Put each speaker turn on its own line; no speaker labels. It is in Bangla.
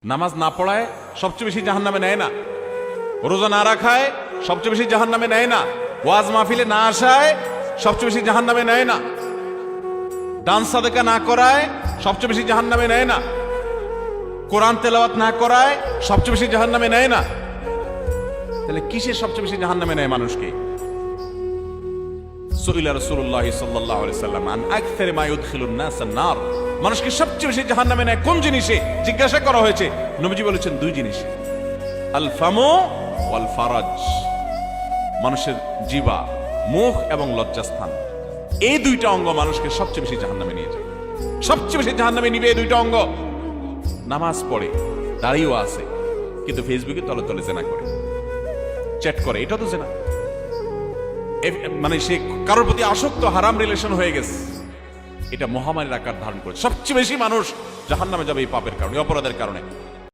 নামাজ না পড়ায় সবচেয়ে বেশি জাহান্নামে নেয় না, রোজা না রাখায় সবচেয়ে বেশি জাহান্নামে নেয় না, ওয়াজ মাহফিলে না আসায় সবচেয়ে বেশি জাহান্নামে নেয় না, দান সাদেকা না করায় সবচেয়ে বেশি জাহান্নামে নেয় না, কোরআন তেলাওয়াত না করায় সবচেয়ে বেশি জাহান্নামে নেয় না। তাহলে কিসের সবচেয়ে বেশি জাহান্নামে নেয় মানুষকে? সুইলা রাসূলুল্লাহ সাল্লাল্লাহু আলাইহি সাল্লাম আন আকসারি মা ইউদখিলুন নাস আন-নার, মানুষকে সবচেয়ে বেশি জাহান্নামে নেয় কোন জিনিসে জিজ্ঞাসা করা হয়েছে। নবীজি বলেছেন দুই জিনিস, আল ফামু ওয়াল ফারাজ, মানুষের জিহ্বা, মুখ এবং লজ্জাস্থান, এই দুইটা অঙ্গ মানুষকে সবচেয়ে বেশি জাহান্নামে নিয়ে যায়। সবচেয়ে বেশি জাহান্নামে নিবে এই দুইটা অঙ্গ। নামাজ পড়ে, দাঁড়িয়েও আছে, কিন্তু ফেসবুকে তলে তলে জেনা করে, চ্যাট করে, এটা তো জেনা। মানে সে কারোর প্রতি আসক্ত, হারাম রিলেশন হয়ে গেছে। এটা মহামারীর আকার ধারণ করে। সবচেয়ে বেশি মানুষ জাহান্নামে যাবে এই পাপের কারণে, অপরাধের কারণে।